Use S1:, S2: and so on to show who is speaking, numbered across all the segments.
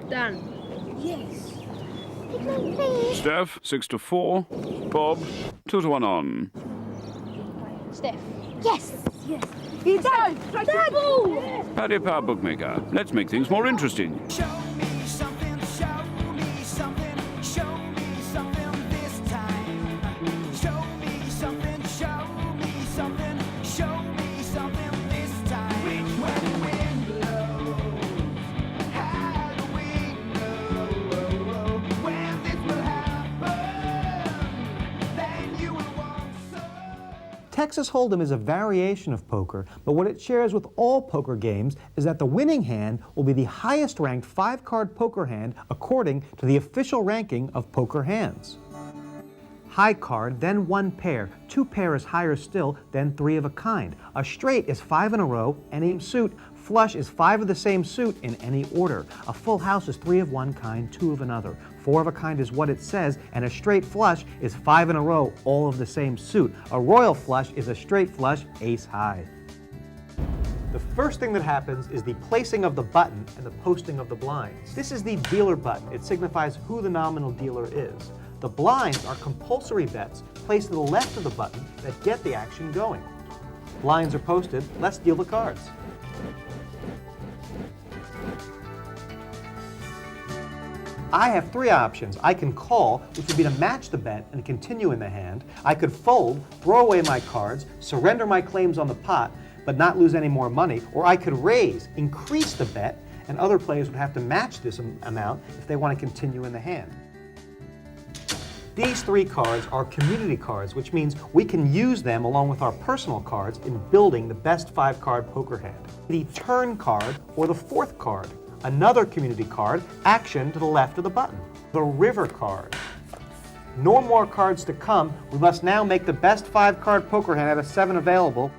S1: Dan.
S2: Yes. Please.
S3: Steph, 6-4. Bob, 2-1 on.
S1: Steph.
S2: Yes.
S1: Yes. You don't. Strike the ball.
S3: Paddy Power bookmaker. Let's make things more interesting.
S4: Show me something, show me something, show me something this time. Show me something, show me something, show me something this time. Which way the wind blows, how do we know when this will happen? Then you will want some.
S5: Texas Hold'em is a variation of poker, but what it shares with all poker games is that the winning hand will be the highest ranked 5-card poker hand according to the official ranking of poker hands. High card, then 1 pair, 2 pair is higher still, then 3 of a kind. A straight is 5 in a row, any suit. Flush is 5 of the same suit in any order. A full house is 3 of one kind, 2 of another. 4 of a kind is what it says, and a straight flush is 5 in a row, all of the same suit. A royal flush is a straight flush, ace high. The first thing that happens is the placing of the button and the posting of the blinds. This is the dealer button. It signifies who the nominal dealer is. The blinds are compulsory bets placed to the left of the button that get the action going. Blinds are posted. Let's deal the cards. I have 3 options. I can call, which would be to match the bet and continue in the hand. I could fold, throw away my cards, surrender my claims on the pot, but not lose any more money. Or I could raise, increase the bet, and other players would have to match this amount if they want to continue in the hand. These 3 cards are community cards, which means we can use them along with our personal cards in building the best 5-card poker hand. The turn card or the 4th card. Another community card, action to the left of the button. The river card. No more cards to come. We must now make the best 5-card poker hand out of 7 available.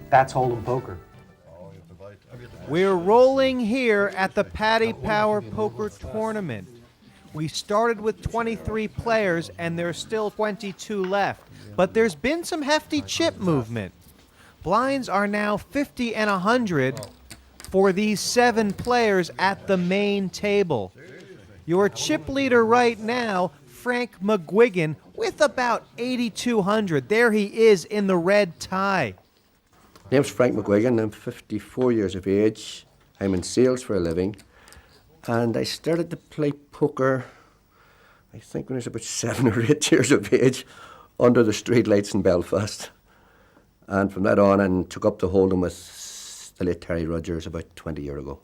S5: That's Hold'em poker.
S6: We're rolling here at the Paddy Power Poker Tournament. We started with 23 players and there's still 22 left, but there's been some hefty chip movement. Blinds are now 50 and 100 for these 7 players at the main table. Your chip leader right now, Frank McGuigan, with about 8,200. There he is in the red tie.
S7: My name's Frank McGuigan. I'm 54 years of age. I'm in sales for a living. And I started to play poker, I think when I was about 7 or 8 years of age, under the streetlights in Belfast. And from that on, I took up the Hold'em with the late Terry Rogers about 20 years ago.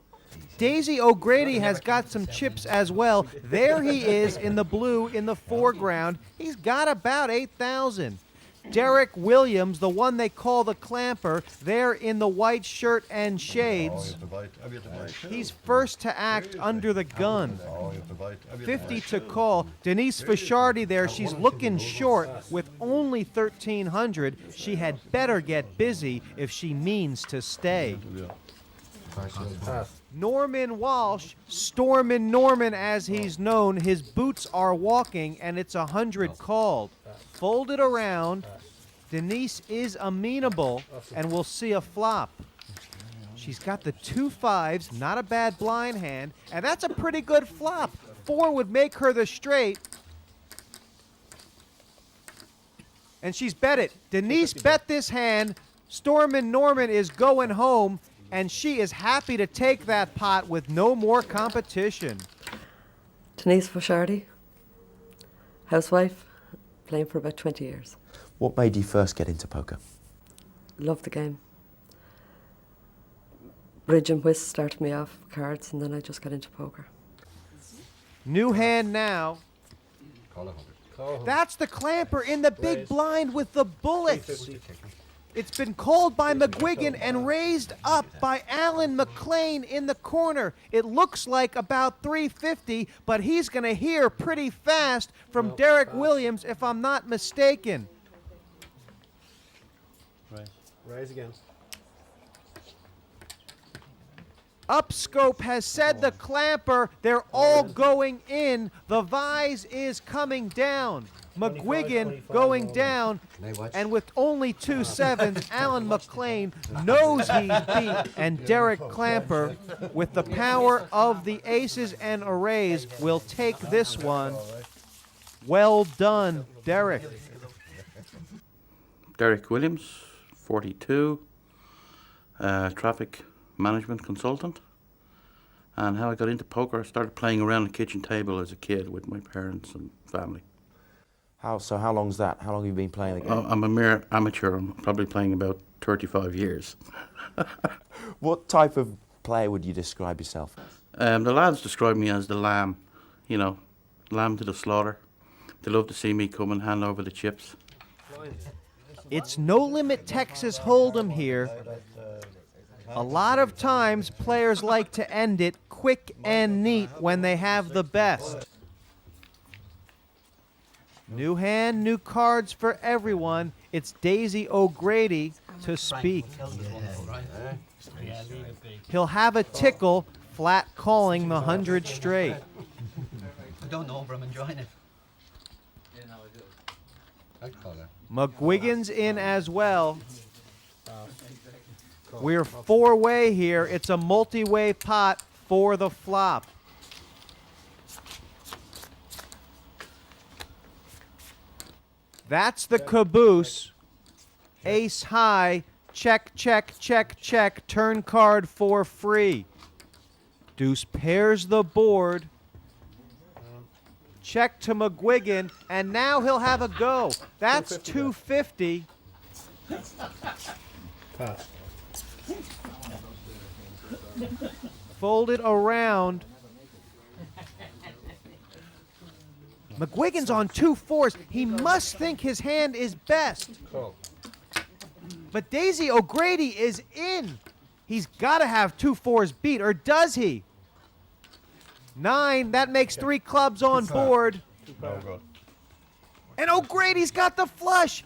S6: Daisy O'Grady has got some chips as well. There he is in the blue in the foreground. He's got about 8,000. Derek Williams, the one they call the Clamper, there in the white shirt and shades. He's first to act under the gun. 50 to call. Denise Fishardi there, she's looking short with only 1,300. She had better get busy if she means to stay. Norman Walsh, Stormin' Norman as he's known, his boots are walking and it's 100 called. Folded around, Denise is amenable and we'll see a flop. She's got the 2 5s, not a bad blind hand, and that's a pretty good flop. 4 would make her the straight. And she's bet it. Denise bet this hand. Stormin' Norman is going home, and she is happy to take that pot with no more competition.
S8: Denise Fishardi, housewife, playing for about 20 years.
S9: What made you first get into poker?
S8: Love the game. Bridge and whist started me off cards, and then I just got into poker.
S6: New hand now. That's the Clamper in the big blind with the bullets. It's been called by McGuigan and raised up by Alan McLean in the corner. It looks like about 350, but he's going to hear pretty fast from Derek Williams, if I'm not mistaken.
S10: Raise again.
S6: Upscope has said the Clamper, they're all going in. The vise is coming down. McGuigan going down, and with only 2 sevens, Alan McLean knows he's beat, and Derek Clamper, with the power of the aces and arrays, will take this one. Well done, Derek.
S11: Derek Williams, 42, traffic management consultant. And how I got into poker, I started playing around the kitchen table as a kid with my parents and family.
S9: How long's that? How long have you been playing the game?
S11: I'm a mere amateur. I'm probably playing about 35 years.
S9: What type of player would you describe yourself as?
S11: The lads describe me as the lamb, you know, lamb to the slaughter. They love to see me come and hand over the chips.
S6: It's No Limit Texas Hold'em here. A lot of times, players like to end it quick and neat when they have the best. New hand, new cards for everyone. It's Daisy O'Grady to speak. He'll have a tickle, flat calling the 100 straight.
S10: I don't know, but I'm enjoying it.
S6: McGuigan's in as well. We're 4-way here. It's a multi-way pot for the flop. That's the caboose. Ace high. Check, check, check, check. Turn card for free. Deuce pairs the board. Check to McGuigan, and now he'll have a go. That's 250.
S10: Pass.
S6: Fold it around. McGuigan's on 2 4s. He must think his hand is best. But Daisy O'Grady is in. He's got to have 2 4s beat, or does he? 9, that makes 3 clubs on board. And O'Grady's got the flush.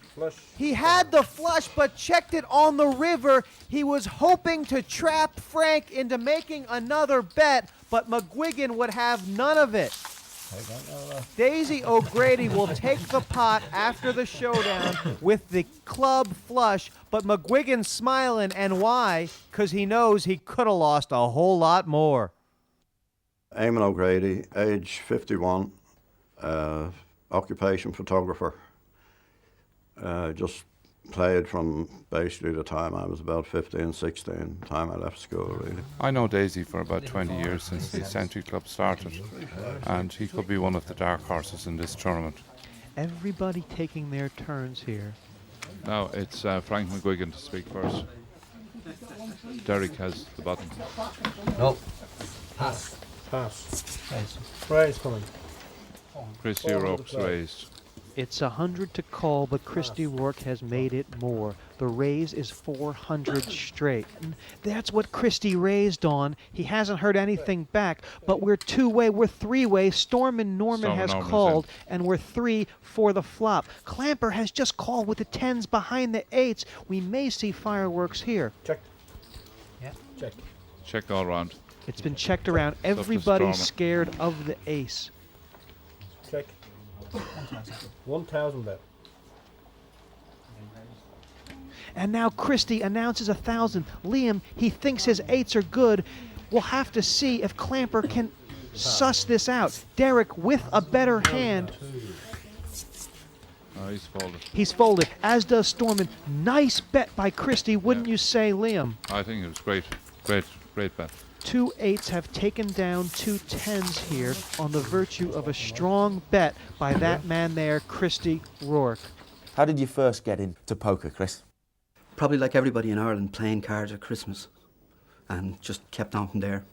S6: He had the flush, but checked it on the river. He was hoping to trap Frank into making another bet, but McGuigan would have none of it. Daisy O'Grady will take the pot after the showdown with the club flush, but McGuigan's smiling, and why? Because he knows he could have lost a whole lot more.
S12: Eamon O'Grady, age 51, occupation photographer. Just played from basically the time I was about 15, 16, time I left school, really.
S13: I know Daisy for about 20 years since the Century Club started, and he could be one of the dark horses in this tournament.
S6: Everybody taking their turns here.
S13: Now it's Frank McGuigan to speak first. Derek has the button.
S10: No. Pass.
S5: Pass. Raise coming.
S13: Christy O'Rourke's raised.
S6: It's 100 to call, but Christy Rourke has made it more. The raise is 400 straight. And that's what Christy raised on. He hasn't heard anything back, but we're 2-way, we're 3-way. Stormin' Norman has called, and we're 3 for the flop. Clamper has just called with the 10s behind the 8s. We may see fireworks here.
S5: Check. Yeah. Check.
S13: Check all round.
S6: It's been checked around. Everybody's scared of the ace.
S5: Check. 1,000 bet.
S6: And now Christy announces 1,000. Liam, he thinks his 8s are good. We'll have to see if Clamper can suss this out. Derek with a better hand.
S13: Oh, he's folded.
S6: He's folded, as does Stormin. Nice bet by Christy, wouldn't you say, Liam?
S13: I think it was great. Great bet.
S6: 2 8s have taken down 2 10s here on the virtue of a strong bet by that man there, Christy Rourke.
S9: How did you first get into poker, Chris?
S14: Probably like everybody in Ireland, playing cards at Christmas, and just kept on from there.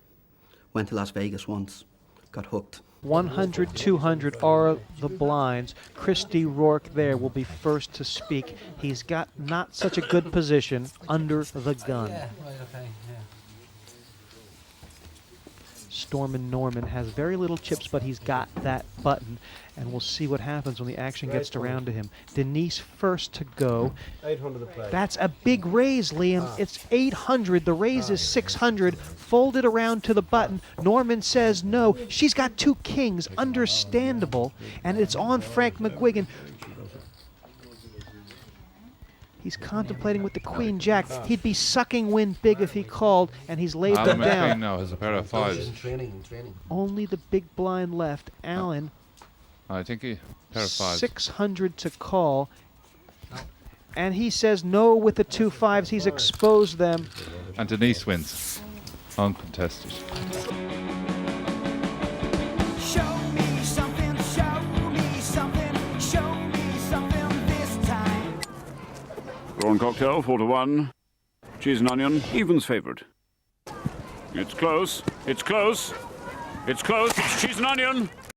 S14: Went to Las Vegas once, got hooked.
S6: 100, 200 are the blinds. Christy Rourke there will be first to speak. He's got not such a good position under the gun.
S10: Yeah, right, okay, yeah.
S6: Stormin' Norman has very little chips, but he's got that button, and we'll see what happens when the action gets around to him. Denise first to go.
S5: 800 to play.
S6: That's a big raise, Liam. It's 800. The raise is 600. Folded around to the button. Norman says no. She's got two kings. Understandable. And it's on Frank McGuigan. He's contemplating with the queen jack. He'd be sucking wind big if he called, and he's laid
S13: Alan
S6: them down.
S13: McQueen now has a pair of fives.
S6: Only the big blind left. Alan,
S13: I think he pair of fives.
S6: 600 to call. And he says no with the two fives. He's exposed them.
S13: And Denise wins, uncontested.
S4: Show me something, show me something, show me something this time.
S3: Prawn cocktail, 4-1. Cheese and onion, evens favourite. It's close. It's close. It's close. It's cheese and onion.